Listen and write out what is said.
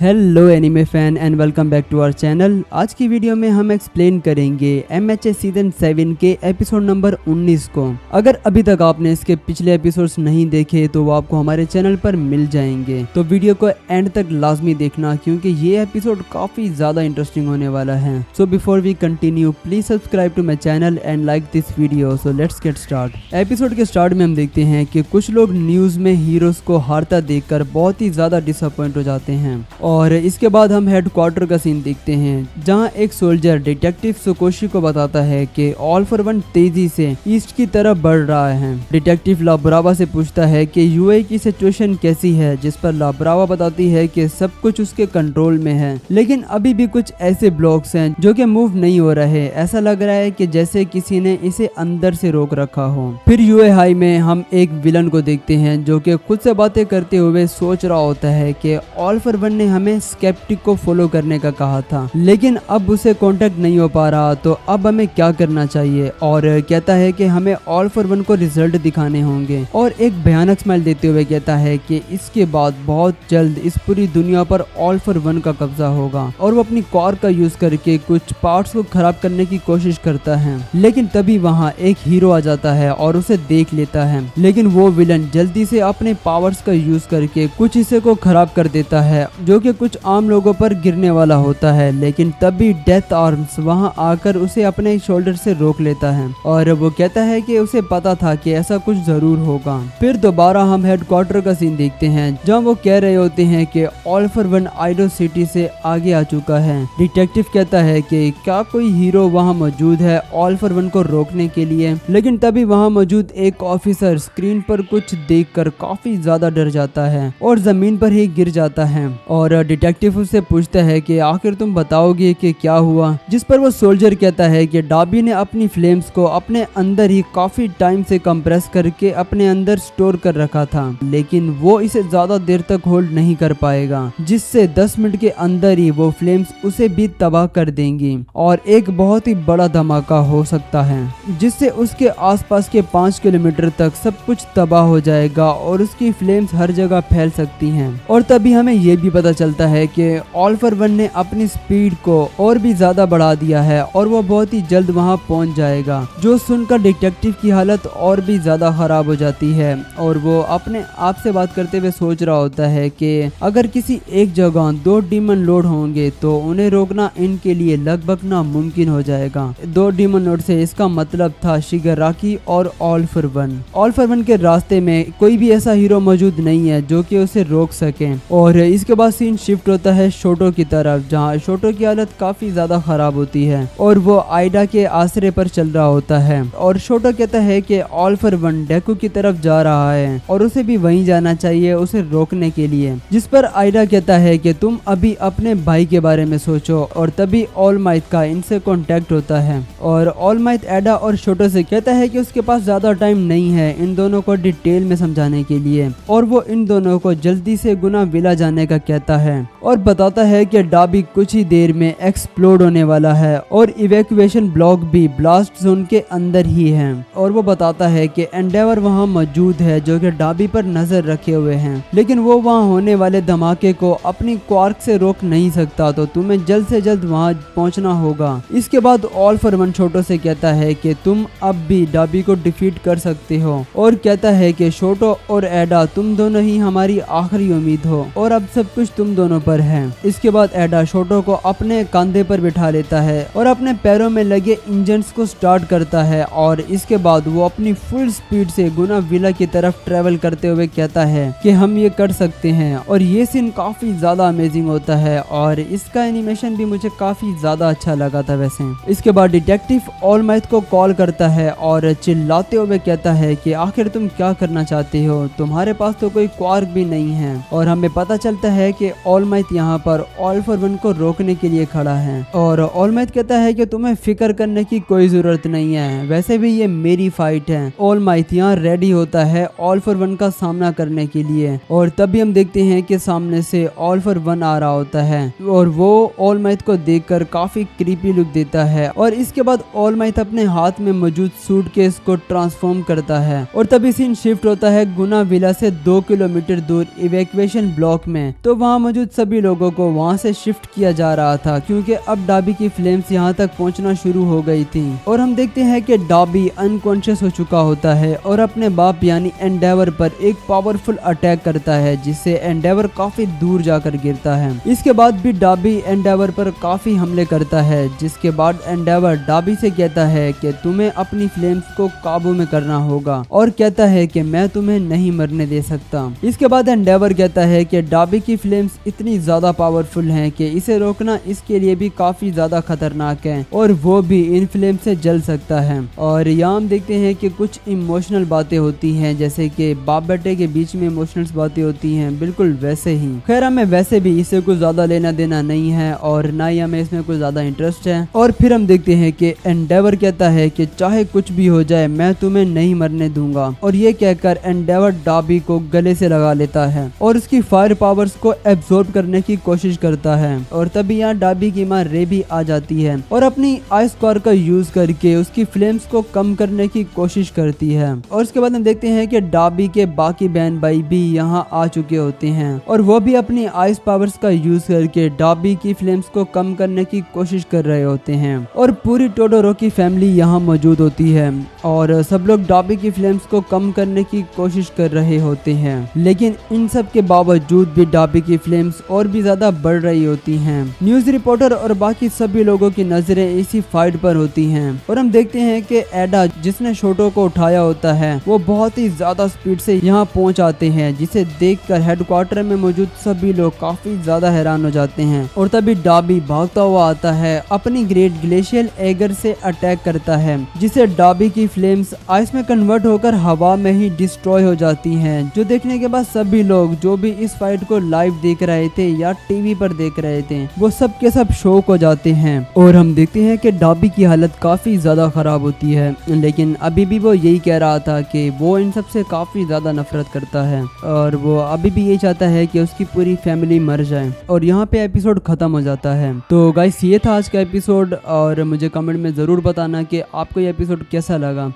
Hello anime fan and welcome back to our channel. आज की video में हम एक्सप्लेन करेंगे एमएचए सीजन 7 के एपिसोड नंबर 19 को। अगर अभी तक आपने इसके पिछले एपिसोड्स नहीं देखे तो वो आपको हमारे चैनल पर मिल जाएंगे, तो वीडियो को एंड तक लाजमी देखना क्योंकि ये एपिसोड काफी ज्यादा इंटरेस्टिंग होने वाला है। So before we continue please subscribe to my channel and like this video. So let's get start. Episode के स्टार्ट में हम देखते हैं कि कुछ लोग न्यूज में हीरोज को हारता देखकर बहुत ही ज्यादा डिसअपॉइंट हो जाते हैं और इसके बाद हम हेडक्वार्टर का सीन देखते हैं जहां एक सोल्जर डिटेक्टिव सुकोशी को बताता है कि ऑल फॉर वन तेजी से ईस्ट की तरफ बढ़ रहा है। डिटेक्टिव लाब्रावा से पूछता है कि यूए की सिचुएशन कैसी है, जिस पर लाब्रावा बताती है कि सब कुछ उसके कंट्रोल में है, लेकिन अभी भी कुछ ऐसे ब्लॉक्स हैं जो कि मूव नहीं हो रहे। ऐसा लग रहा है कि जैसे किसी ने इसे अंदर से रोक रखा हो। फिर यूए हाई में हम एक विलन को देखते हैं जो कि खुद से बातें करते हुए सोच रहा होता है कि ऑल फॉर वन ने हमें स्केप्टिक को फॉलो करने का कहा था, लेकिन अब उसे कांटेक्ट नहीं हो पा रहा, तो अब हमें क्या करना चाहिए। और कहता है कि हमें ऑल फॉर वन को रिजल्ट दिखाने होंगे और एक भयानक स्माइल देते हुए कहता है कि इसके बाद बहुत जल्द इस पूरी दुनिया पर ऑल फॉर वन का कब्जा होगा। और वो अपनी कार का यूज करके कुछ पार्ट्स को खराब करने की कोशिश करता है, लेकिन तभी वहाँ एक हीरो आ जाता है और उसे देख लेता है। लेकिन वो विलन जल्दी से अपने पावर्स का यूज करके कुछ हिस्से को खराब कर देता है जो कि कुछ आम लोगों पर गिरने वाला होता है, लेकिन तभी डेथ आर्म्स वहां आकर उसे अपने शोल्डर से रोक लेता है और वो कहता है कि उसे पता था कि ऐसा कुछ जरूर होगा। फिर दोबारा हम हेडक्वार्टर का सीन देखते हैं जहां वो कह रहे होते हैं कि ऑल फॉर वन आइडो सिटी से आगे आ चुका है। डिटेक्टिव कहता है कि क्या कोई हीरो वहां मौजूद है ऑल फॉर वन को रोकने के लिए, लेकिन तभी वहां मौजूद एक ऑफिसर स्क्रीन पर कुछ देखकर काफी ज्यादा डर जाता है और जमीन पर ही गिर जाता है। और डिटेक्टिव उससे पूछता है कि आखिर तुम बताओगे कि क्या हुआ, जिस पर वो सोल्जर कहता है कि डाबी ने अपनी फ्लेम्स को अपने अंदर ही काफी टाइम से कंप्रेस करके अपने अंदर स्टोर कर रखा था, लेकिन वो इसे ज्यादा देर तक होल्ड नहीं कर पाएगा, जिससे 10 मिनट के अंदर ही वो फ्लेम्स उसे भी तबाह कर देंगी और एक बहुत ही बड़ा धमाका हो सकता है जिससे उसके आसपास के 5 किलोमीटर तक सब कुछ तबाह हो जाएगा और उसकी फ्लेम्स हर जगह फैल सकती हैं। और तभी हमें ये भी पता चलता है कि ऑल फॉर वन ने अपनी स्पीड को और भी ज्यादा बढ़ा दिया है और वो बहुत ही जल्द वहां पहुंच जाएगा, जो सुनकर डिटेक्टिव की हालत और भी ज्यादा खराब हो जाती है और वो अपने आप से बात करते हुए सोच रहा होता है कि अगर किसी एक जगह 2 डीमन लोड होंगे तो उन्हें रोकना इनके लिए लगभग नामुमकिन हो जाएगा। 2 डीमन लोड से इसका मतलब था शिगाराकी और all for one. All for one के रास्ते में कोई भी ऐसा हीरो मौजूद नहीं है जो कि उसे रोक सके। और इसके बाद सीन शिफ्ट होता है शोटो की तरफ, जहाँ शोटो की हालत काफी ज्यादा खराब होती है और वो आइडा के आसरे पर चल रहा होता है। और शोटो कहता है कि ऑल फॉर वन डेकू की तरफ जा रहा है और उसे भी वहीं जाना चाहिए उसे रोकने के लिए, जिस पर आइडा कहता है कि तुम अभी अपने भाई के बारे में सोचो। और तभी ऑल माइट का इनसे कांटेक्ट होता है और ऑल माइट एडा और शोटो से कहता है कि उसके पास ज्यादा टाइम नहीं है इन दोनों को डिटेल में समझाने के लिए, और वो इन दोनों को जल्दी से गुना विला जाने का कहता है और बताता है कि डाबी कुछ ही देर में एक्सप्लोड होने वाला है और इवैक्यूएशन ब्लॉक भी ब्लास्ट जोन के अंदर ही है। और वो बताता है कि एंडेवर वहां मौजूद है जो कि डाबी पर नजर रखे हुए हैं, लेकिन वो वहां होने वाले धमाके को अपनी क्वार्क से रोक नहीं सकता, तो तुम्हें जल्द से जल्द वहां पहुंचना होगा। इसके बाद ऑल फॉर वन शोटो से कहता है कि तुम अब भी डाबी को डिफीट कर सकते हो और कहता है कि शोटो और एडा तुम दोनों ही हमारी आखिरी उम्मीद हो और अब सब कुछ तुम दोनों पर है। इसके बाद एडा शोटो को अपने कंधे पर बिठा लेता है और अपने पैरों में लगे इंजन्स को स्टार्ट करता है और इसके बाद वो अपनी फुल स्पीड से गुना विला की तरफ ट्रेवल करते हुए कहता है कि हम ये कर सकते हैं। और ये सीन काफी ज्यादा अमेजिंग होता है और इसका एनिमेशन भी मुझे काफी ज्यादा अच्छा लगा था वैसे। इसके बाद डिटेक्टिव ऑल माइट को कॉल करता है और चिल्लाते हुए कहता है कि आखिर तुम क्या करना चाहते हो, तुम्हारे पास तो कोई क्वार्क भी नहीं है। और हमें पता चलता है कि ऑल माइट यहाँ पर ऑल फॉर वन को रोकने के लिए खड़ा है और ऑल माइट कहता है कि तुम्हें फिक्र करने की कोई जरूरत नहीं है, वैसे भी ये मेरी फाइट है। ऑल माइट यहाँ रेडी होता है ऑल फॉर वन का सामना करने के लिए और तभी हम देखते हैं कि सामने से ऑल फॉर वन आ रहा होता है और वो ऑल माइट को देखकर काफी क्रीपी लुक देता है। और इसके बाद ऑल माइट अपने हाथ में मौजूद सूटकेस को ट्रांसफॉर्म करता है और तभी सीन शिफ्ट होता है गुना विला से 2 किलोमीटर दूर इवैक्यूएशन ब्लॉक में। तो वहाँ मौजूद सभी सभी लोगों को वहाँ से शिफ्ट किया जा रहा था क्योंकि अब डाबी की फ्लेम्स यहाँ तक पहुँचना शुरू हो गई थी। और हम देखते हैं कि डाबी अनकॉन्शियस हो चुका होता है और अपने बाप यानी एंडेवर पर एक पावरफुल अटैक करता है जिससे एंडेवर काफी दूर जाकर गिरता है। इसके बाद भी डाबी एंडेवर पर काफी हमले करता है, जिसके बाद एंडेवर डाबी से कहता है कि तुम्हें अपनी फ्लेम्स को काबू में करना होगा और कहता है कि मैं तुम्हें नहीं मरने दे सकता। इसके बाद एंडेवर कहता है कि डाबी की फ्लेम्स इतनी ज्यादा पावरफुल हैं कि इसे रोकना इसके लिए भी काफी ज्यादा खतरनाक है और वो भी इन फ्लेम से जल सकता है। और यहाँ हम देखते हैं कि कुछ इमोशनल बातें होती हैं, जैसे कि बाप बेटे के बीच में इमोशनल बातें होती हैं, बिल्कुल वैसे ही। खैर हमें वैसे भी इससे कुछ ज्यादा लेना देना नहीं है और ना ही हमें इसमें कुछ ज्यादा इंटरेस्ट है। और फिर हम देखते हैं कि एंडेवर कहता है कि चाहे कुछ भी हो जाए मैं तुम्हें नहीं मरने दूंगा, और ये कहकर एंडेवर डाबी को गले से लगा लेता है और उसकी फायर पावर्स को एब्जॉर्ब करने की कोशिश करता है। और तभी यहाँ डाबी की माँ रे भी आ जाती है और अपनी आइस पावर का यूज करके उसकी फ्लेम्स को कम करने की कोशिश करती है। और उसके बाद हम देखते हैं कि डाबी के बाकी बहन भाई भी यहाँ आ चुके होते हैं और वो भी अपनी आइस पावर्स का यूज करके डाबी की फ्लेम्स को कम करने की कोशिश कर रहे होते हैं। और पूरी टोडोरो की फैमिली यहाँ मौजूद होती है और सब लोग डाबी की फ्लेम्स को कम करने की कोशिश कर रहे होते हैं, लेकिन इन सब के बावजूद भी डाबी की फ्लेम्स और भी ज्यादा बढ़ रही होती हैं। न्यूज रिपोर्टर और बाकी सभी लोगों की नजरें इसी फाइट पर होती हैं और हम देखते हैं कि एडा जिसने शोटो को उठाया होता है वो बहुत ही ज्यादा स्पीड से यहाँ पहुंच आते हैं, जिसे देखकर हेडक्वार्टर में मौजूद सभी लोग काफी ज्यादा हैरान हो जाते हैं। और तभी डाबी भागता हुआ आता है, अपनी ग्रेट ग्लेशियल एगर से अटैक करता है, जिसे डाबी की फ्लेम्स आइस में कन्वर्ट होकर हवा में ही डिस्ट्रॉय हो जाती हैं, जो देखने के बाद सभी लोग जो भी इस फाइट को लाइव देख रहे थे या टीवी पर देख रहे थे वो सब के सब शॉक हो जाते हैं। और हम देखते हैं कि डाबी की हालत काफी ज्यादा खराब होती है, लेकिन अभी भी वो यही कह रहा था कि वो इन सब से काफी ज्यादा नफरत करता है और वो अभी भी यही चाहता है कि उसकी पूरी फैमिली मर जाए। और यहाँ पे एपिसोड खत्म हो जाता है। तो गाइस ये था आज का एपिसोड और मुझे कमेंट में जरूर बताना कि आपको ये एपिसोड कैसा लगा।